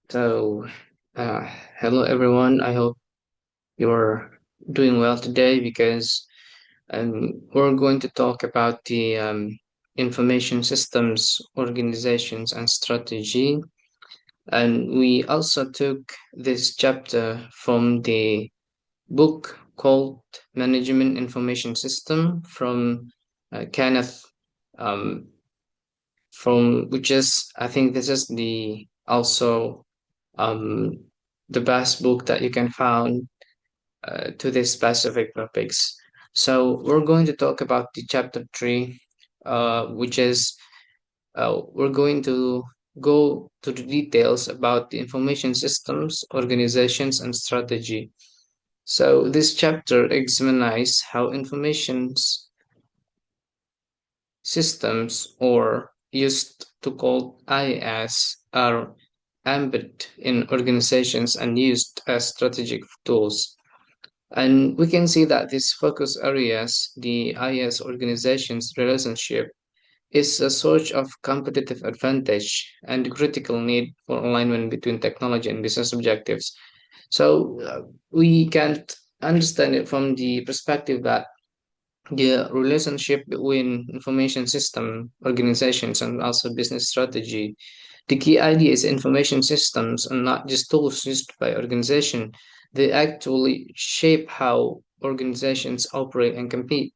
So, uh, hello everyone. I hope you're doing well today because we're going to talk about the information systems, organizations, and strategy. And we also took this chapter from the book called Management Information System from Kenneth, um, from which is I think this is the also um, the best book that you can find to these specific topics. So we're going to talk about the chapter three, which is we're going to go to the details about the information systems, organizations, and strategy. So this chapter examines how information systems, or used to call IS, are embedded in organizations and used as strategic tools. And we can see that these focus areas, the IS organization's relationship, is a source of competitive advantage and the critical need for alignment between technology and business objectives. So we can understand it from the perspective that the relationship between information system organizations and also business strategy. The key idea is information systems are not just tools used by organization. They actually shape how organizations operate and compete.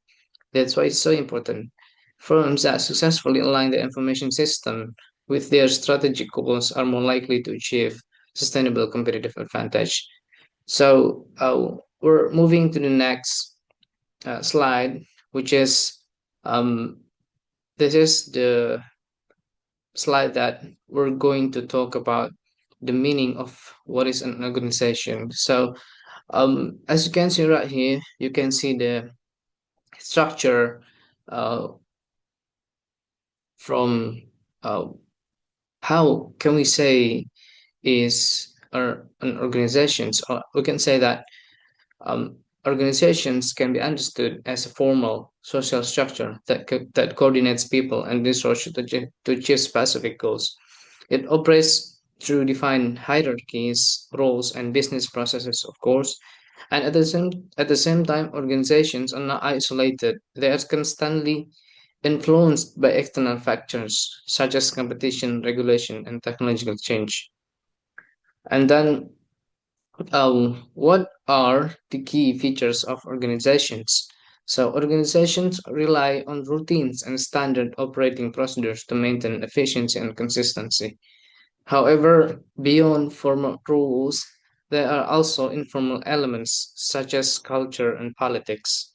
That's why it's so important. Firms that successfully align their information system with their strategic goals are more likely to achieve sustainable competitive advantage. So we're moving to the next slide, which is um, this is the slide that we're going to talk about the meaning of what is an organization. So, as you can see right here, you can see the structure uh, from uh, how can we say is an organization. So we can say that organizations can be understood as a formal social structure that coordinates people and resources to achieve specific goals. It operates through defined hierarchies, roles, and business processes, of course. And at the same time, organizations are not isolated. They are constantly influenced by external factors such as competition, regulation, and technological change. And then what are the key features of organizations? So, organizations rely on routines and standard operating procedures to maintain efficiency and consistency. However, beyond formal rules, there are also informal elements such as culture and politics.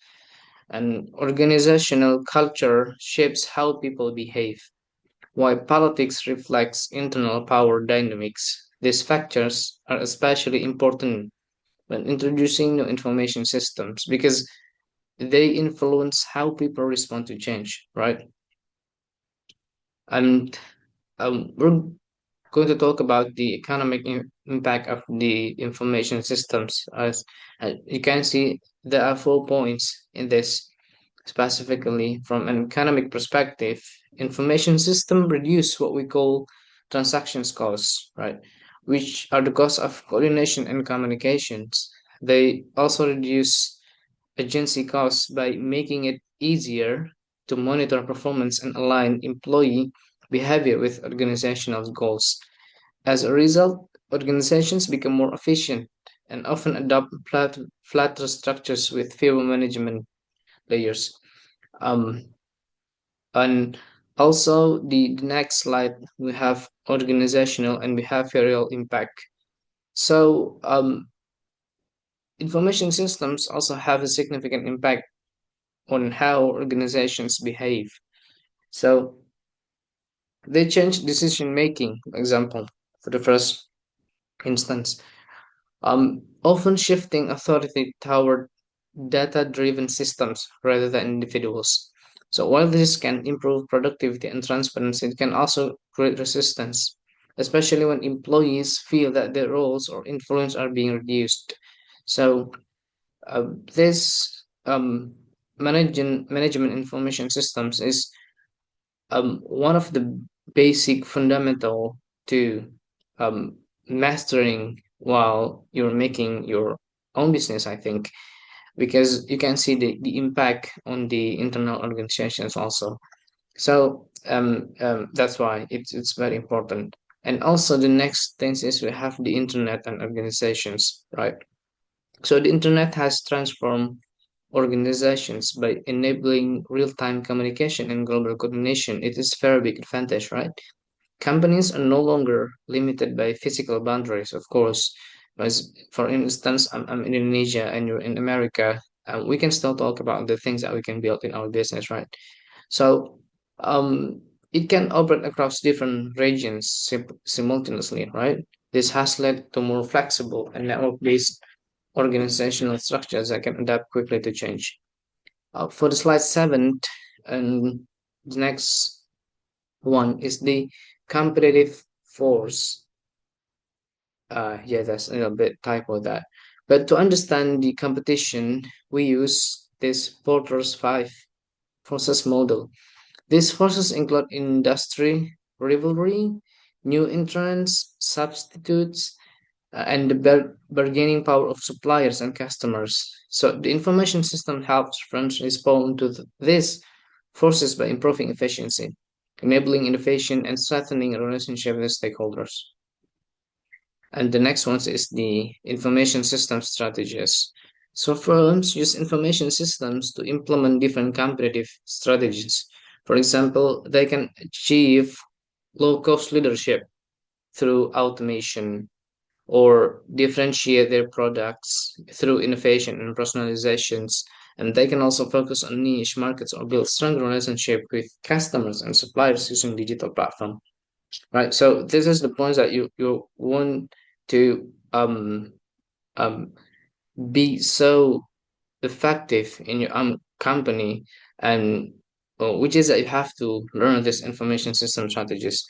And organizational culture shapes how people behave, while politics reflects internal power dynamics. These factors are especially important when introducing new information systems because they influence how people respond to change, right? And we're going to talk about the economic impact of the information systems. As you can see, there are 4 points in this. Specifically, from an economic perspective, information system reduce what we call transactions costs, right? Which are the cost of coordination and communications. They also reduce agency costs by making it easier to monitor performance and align employee behavior with organizational goals. As a result, organizations become more efficient and often adopt flatter structures with fewer management layers. Um, and also, the next slide, we have organizational and behavioral impact. So, information systems also have a significant impact on how organizations behave. So, they change decision making, for example, for the first instance, often shifting authority toward data driven systems rather than individuals. So, while this can improve productivity and transparency, it can also create resistance, especially when employees feel that their roles or influence are being reduced. So, this management information systems is one of the basic fundamental to um, mastering while you're making your own business, I think, because you can see the impact on the internal organizations also. So that's why it's very important. And also the next thing is we have the internet and organizations, right? So the internet has transformed organizations by enabling real-time communication and global coordination. It is very big advantage, right? Companies are no longer limited by physical boundaries, of course. As for instance, I'm in Indonesia and you're in America, we can still talk about the things that we can build in our business, right? So it can operate across different regions simultaneously, right? This has led to more flexible and network-based organizational structures that can adapt quickly to change. For the slide seven, and the next one is the competitive force. Yeah, that's a little bit typo that. But to understand the competition, we use this Porter's five forces model. These forces include industry, rivalry, new entrants, substitutes, and the bargaining power of suppliers and customers. So the information system helps firms respond to these forces by improving efficiency, enabling innovation, and strengthening a relationship with stakeholders. And the next one is the information system strategies. So firms use information systems to implement different competitive strategies. For example, they can achieve low cost leadership through automation or differentiate their products through innovation and personalizations. And they can also focus on niche markets or build stronger relationship with customers and suppliers using digital platform. Right. So this is the point that you want to um, be so effective in your company, and which is that you have to learn this information system strategies.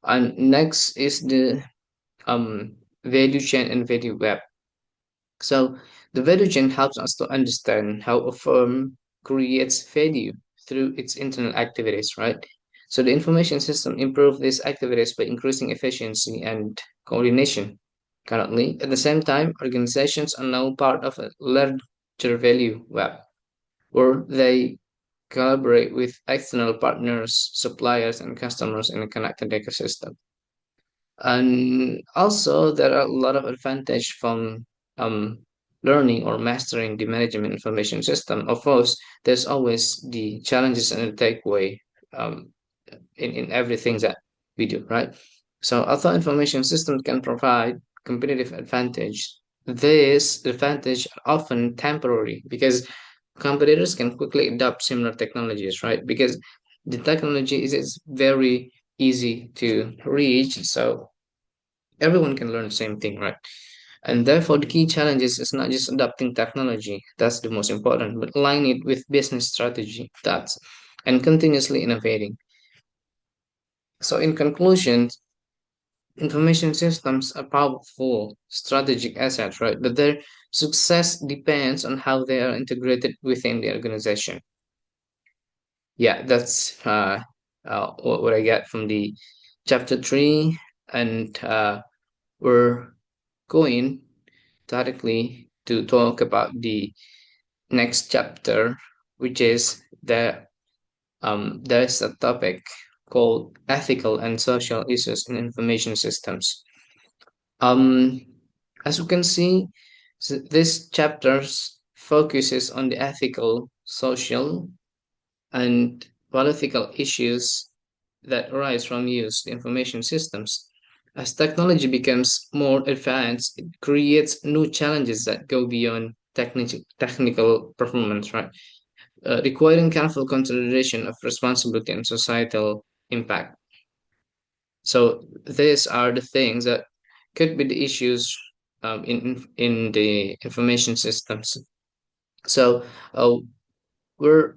And next is the value chain and value web. So the value chain helps us to understand how a firm creates value through its internal activities, right? So the information system improves these activities by increasing efficiency and coordination. Currently, at the same time, organizations are now part of a larger value web where they collaborate with external partners, suppliers, and customers in a connected ecosystem. And also, there are a lot of advantage from learning or mastering the management information system. Of course, there's always the challenges and the takeaway um, in everything that we do, right? So, although information systems can provide competitive advantage, this advantage are often temporary because competitors can quickly adopt similar technologies, right? Because the technology is very easy to reach, so everyone can learn the same thing, right? And therefore, the key challenge is not just adopting technology, that's the most important, but align it with business strategy, that's and continuously innovating. So, in conclusion, information systems are powerful strategic assets, right? But their success depends on how they are integrated within the organization. Yeah, that's what I get from the chapter three, and we're going directly to talk about the next chapter, which is there's a topic called ethical and social issues in information systems. Um, as we can see, this chapters focuses on the ethical, social, and political issues that arise from use of information systems. As technology becomes more advanced, it creates new challenges that go beyond technical performance, right? Requiring careful consideration of responsibility and societal impact. So these are the things that could be the issues in the information systems. So we're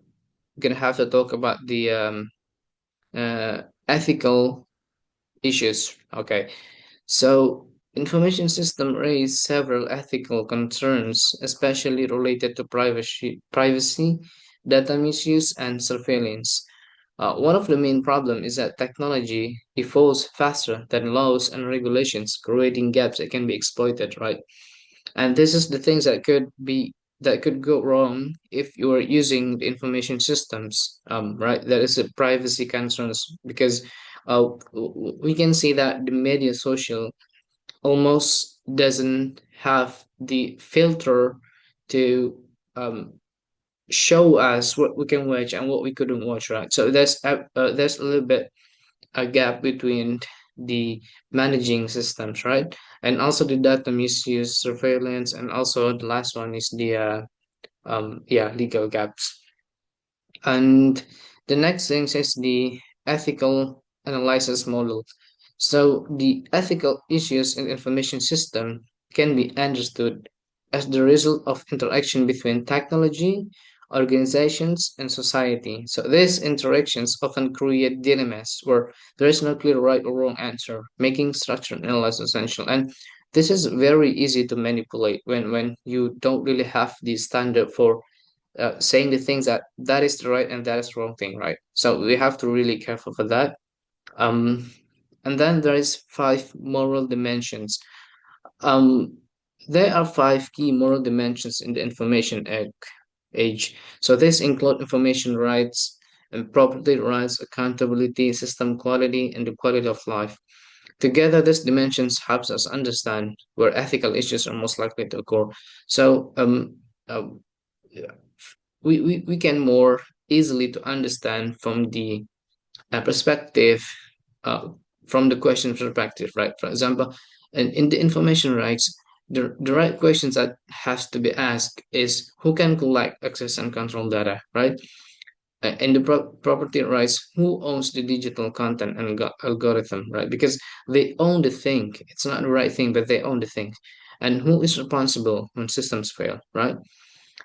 gonna have to talk about the ethical issues. Okay, so information system raise several ethical concerns, especially related to privacy, data misuse, and surveillance. One of the main problems is that technology evolves faster than laws and regulations, creating gaps that can be exploited, right? And this is the things that could go wrong if you are using the information systems, right? That is the privacy concerns because we can see that the media social almost doesn't have the filter to um, show us what we can watch and what we couldn't watch, right? So there's a little bit a gap between the managing systems, right? And also the data misuse, surveillance, and also the last one is the legal gaps. And the next thing is the ethical analysis model. So the ethical issues in information system can be understood as the result of interaction between technology, organizations, and society. So these interactions often create dilemmas where there is no clear right or wrong answer, making structured analysis essential. And this is very easy to manipulate when you don't really have the standard for saying the things that is the right and that is the wrong thing, right? So we have to really careful for that. um and then there is five moral dimensions. um there are five key moral dimensions in the age. So this include information rights and property rights, accountability, system quality, and the quality of life. Together these dimensions helps us understand where ethical issues are most likely to occur. So uh, we can more easily to understand from the perspective, uh, from the question perspective, right? For example, in the information rights, the right questions that has to be asked is who can collect, access, and control data, right? In the property rights, who owns the digital content and algorithm, right? Because they own the thing. It's not the right thing, but they own the thing. And who is responsible when systems fail, right?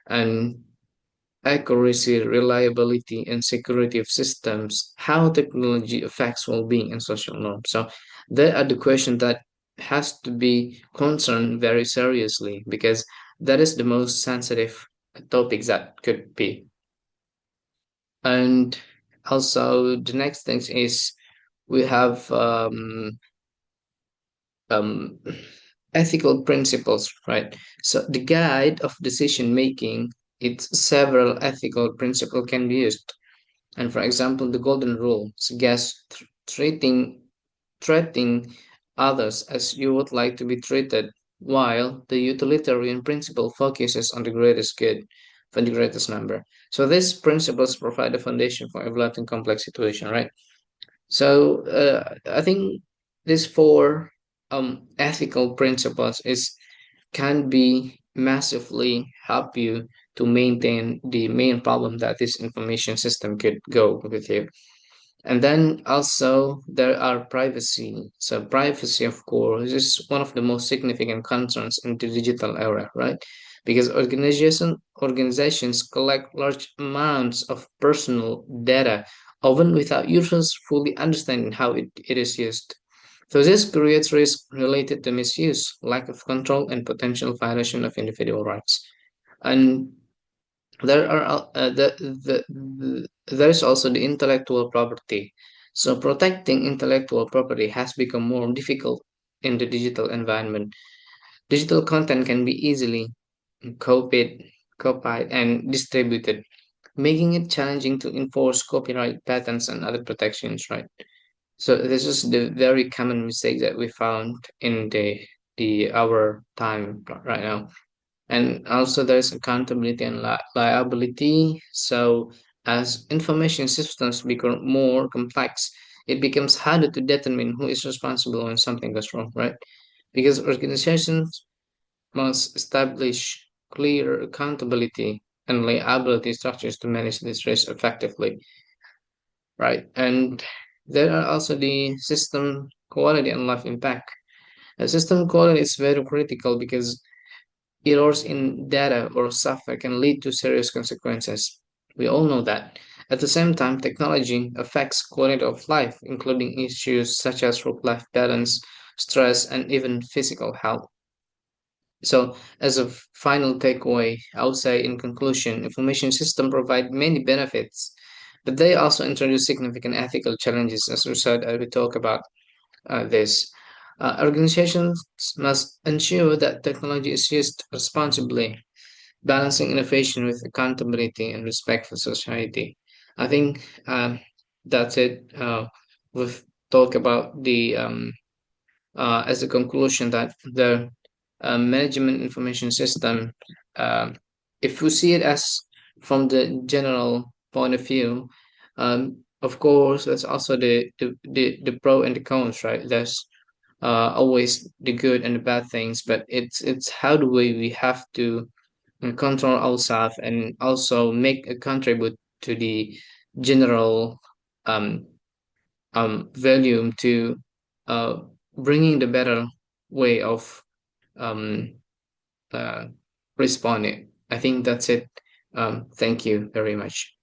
And accuracy, reliability, and security of systems, how technology affects well-being and social norms. So there are the questions that has to be concerned very seriously because that is the most sensitive topics that could be. And also the next thing is we have um, ethical principles, right? So the guide of decision making, it's several ethical principles can be used. And for example, the golden rule suggests treating others as you would like to be treated, while the utilitarian principle focuses on the greatest good for the greatest number. So these principles provide a foundation for evaluating complex situation, right? So I think these four ethical principles is can be massively help you to maintain the main problem that this information system could go with you. And then also there are privacy. So privacy, of course, is one of the most significant concerns in the digital era, right? Because organizations collect large amounts of personal data, often without users fully understanding how it is used. So this creates risk related to misuse, lack of control, and potential violation of individual rights. And there are there is also the intellectual property. So protecting intellectual property has become more difficult in the digital environment. Digital content can be easily copied, copied and distributed, making it challenging to enforce copyright patents and other protections, right? So this is the very common mistake that we found in the our time right now. And also there's accountability and liability. So as information systems become more complex, it becomes harder to determine who is responsible when something goes wrong, right? Because organizations must establish clear accountability and liability structures to manage this risk effectively, right? And there are also the system quality and life impact. System quality is very critical because errors in data or software can lead to serious consequences. We all know that. At the same time, technology affects quality of life, including issues such as work-life balance, stress, and even physical health. So, as a final takeaway, I would say in conclusion, information system provide many benefits, but they also introduce significant ethical challenges, as we said, as we talk about this. Organizations must ensure that technology is used responsibly, balancing innovation with accountability and respect for society. I think that's it. We've talked about the as a conclusion that the management information system, um, if we see it as from the general point of view, of course, there's also the pro and the cons, right? There's always the good and the bad things, but it's how do we have to control ourselves and also make a contribute to the general um, volume to uh, bringing the better way of um, uh, responding. I think that's it. Thank you very much.